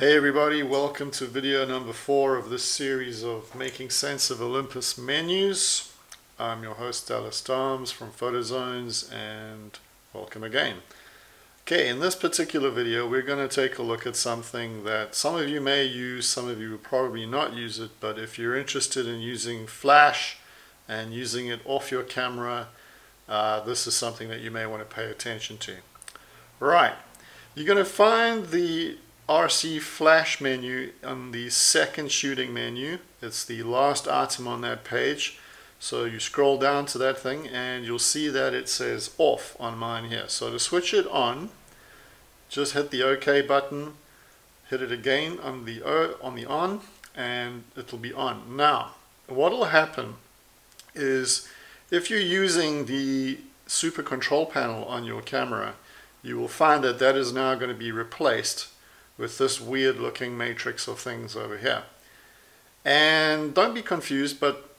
Hey everybody, welcome to video number 4 of this series of making sense of Olympus menus. I'm your host Dallas Dahms from PhotoZones and welcome again. Okay, in this particular video we're going to take a look at something that some of you may use, some of you will probably not use it, but if you're interested in using flash and using it off your camera, this is something that you may want to pay attention to. Right, you're going to find the RC flash menu on the second shooting menu. It's the last item on that page. So you scroll down to that thing and you'll see that it says off on mine here. So to switch it on, just hit the OK button, hit it again on the on, and it'll be on. Now, what will happen is if you're using the super control panel on your camera, you will find that that is now going to be replaced with this weird looking matrix of things over here. And don't be confused, but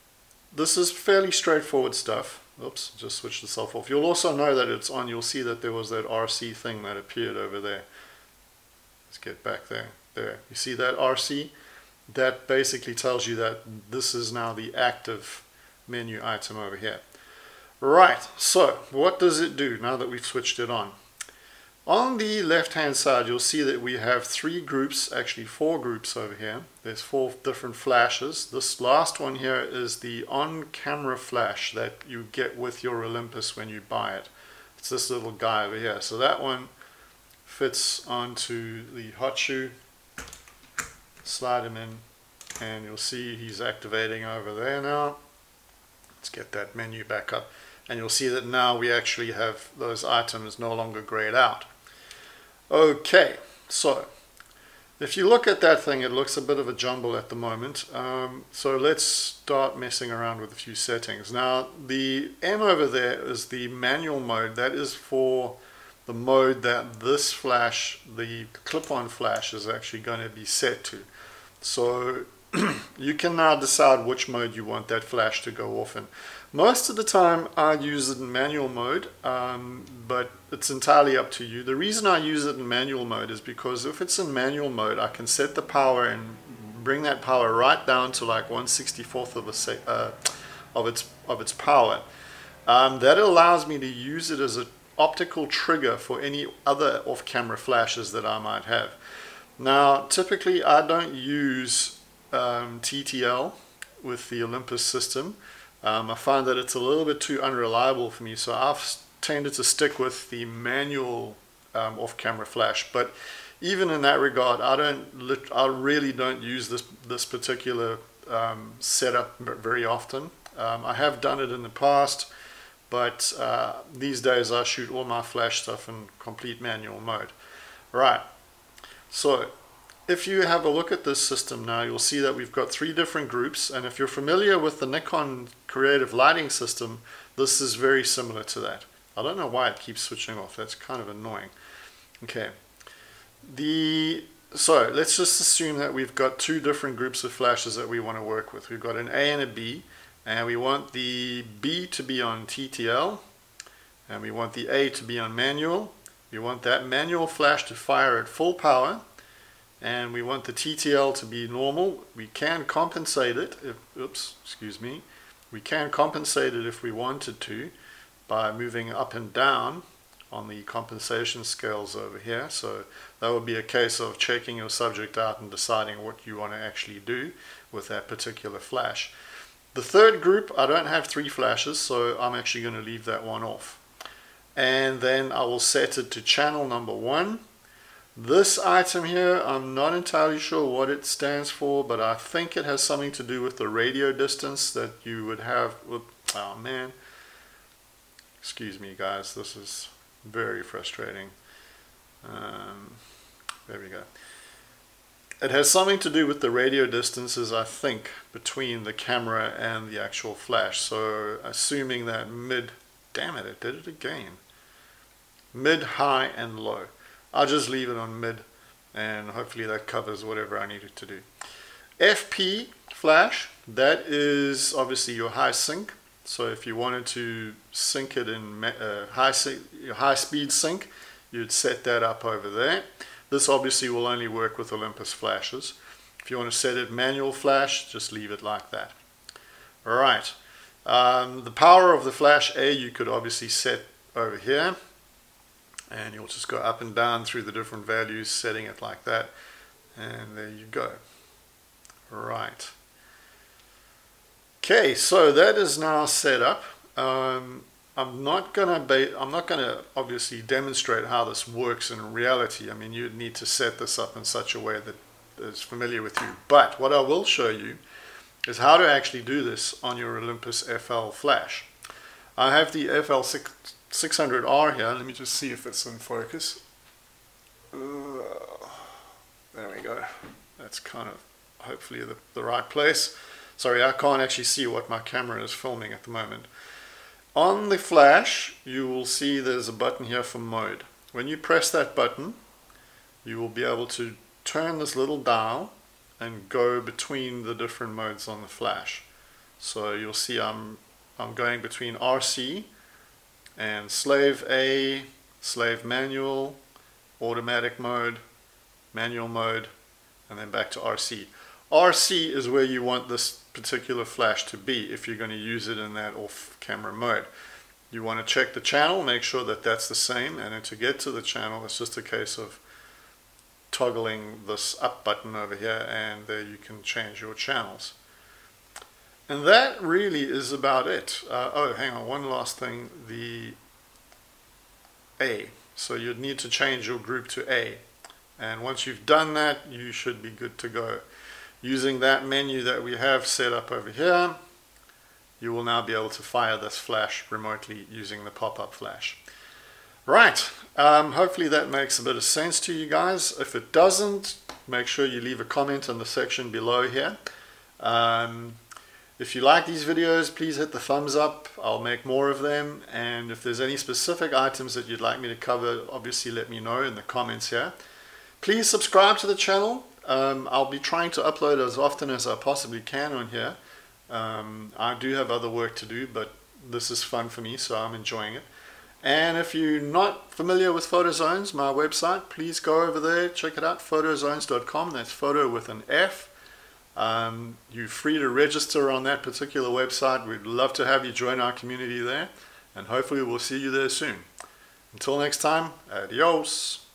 this is fairly straightforward stuff. Oops, just switched itself off. You'll also know that it's on. You'll see that there was that RC thing that appeared over there. Let's get back there. There, you see that RC? That basically tells you that this is now the active menu item over here. Right, so what does it do now that we've switched it on? On the left hand side you'll see that we have 3 groups, actually 4 groups over here. There's 4 different flashes. This last one here is the on-camera flash that you get with your Olympus when you buy it. It's this little guy over here. So that one fits onto the hot shoe. Slide him in and you'll see he's activating over there now. Let's get that menu back up. And you'll see that now we actually have those items no longer grayed out. Okay, so if you look at that thing, it looks a bit of a jumble at the moment. So let's start messing around with a few settings. Now, the M over there is the manual mode. That is for the mode that this flash, the clip-on flash, is actually going to be set to. So you can now decide which mode you want that flash to go off in. Most of the time I use it in manual mode, but it's entirely up to you. The reason I use it in manual mode is because if it's in manual mode, I can set the power and bring that power right down to like 1/64th of its power. That allows me to use it as an optical trigger for any other off-camera flashes that I might have. Now, typically I don't use TTL with the Olympus system. I find that it's a little bit too unreliable for me, so I've tended to stick with the manual off-camera flash. But even in that regard, I really don't use this particular setup very often. I have done it in the past, but these days I shoot all my flash stuff in complete manual mode. Right, so if you have a look at this system now, you'll see that we've got 3 different groups, and if you're familiar with the Nikon creative lighting system, this is very similar to that. I don't know why it keeps switching off. That's kind of annoying. Okay, so let's just assume that we've got 2 different groups of flashes that we want to work with. We've got an A and a B, and we want the B to be on TTL, and we want the A to be on manual. We want that manual flash to fire at full power, and we want the TTL to be normal. We can compensate it we can compensate it if we wanted to by moving up and down on the compensation scales over here. So that would be a case of checking your subject out and deciding what you want to actually do with that particular flash. The third group, I don't have 3 flashes, so I'm actually going to leave that one off. And then I will set it to channel number 1. This item here, I'm not entirely sure what it stands for, but I think it has something to do with the radio distance that you would have. Oh man, excuse me guys, this is very frustrating. There we go. It has something to do with the radio distances, I think, between the camera and the actual flash. So assuming that damn it, it did it again. Mid, high, and low. I'll just leave it on mid, and hopefully that covers whatever I need it to do. FP flash, that is obviously your high sync. So if you wanted to sync it in high speed sync, you'd set that up over there. This obviously will only work with Olympus flashes. If you want to set it manual flash, just leave it like that. Alright, the power of the flash A you could obviously set over here, and you'll just go up and down through the different values, setting it like that, and there you go. Right. Okay, so that is now set up. I'm not gonna obviously demonstrate how this works in reality. I mean, you'd need to set this up in such a way that is familiar with you. But what I will show you is how to actually do this on your Olympus FL flash. I have the FL 600R here. Let me just see if it's in focus. There we go. That's kind of hopefully the right place. Sorry, I can't actually see what my camera is filming at the moment. On the flash, you will see there's a button here for mode. When you press that button, you will be able to turn this little dial and go between the different modes on the flash. So you'll see I'm going between RC and slave A, slave manual, automatic mode, manual mode, and then back to RC. RC is where you want this particular flash to be if you're going to use it in that off-camera mode. You want to check the channel, make sure that that's the same, and then to get to the channel, it's just a case of toggling this up button over here, and there you can change your channels. And that really is about it. Oh, hang on, one last thing, the A. So you'd need to change your group to A. And once you've done that, you should be good to go. Using that menu that we have set up over here, you will now be able to fire this flash remotely using the pop-up flash. Right, hopefully that makes a bit of sense to you guys. If it doesn't, make sure you leave a comment in the section below here. If you like these videos, please hit the thumbs up. I'll make more of them. And if there's any specific items that you'd like me to cover, obviously let me know in the comments here. Please subscribe to the channel. I'll be trying to upload as often as I possibly can on here. I do have other work to do, but this is fun for me, so I'm enjoying it. And if you're not familiar with PhotoZones, my website, please go over there, check it out, photozones.com. That's photo with an F. You're free to register on that particular website. We'd love to have you join our community there, and hopefully we'll see you there soon. Until next time, adios.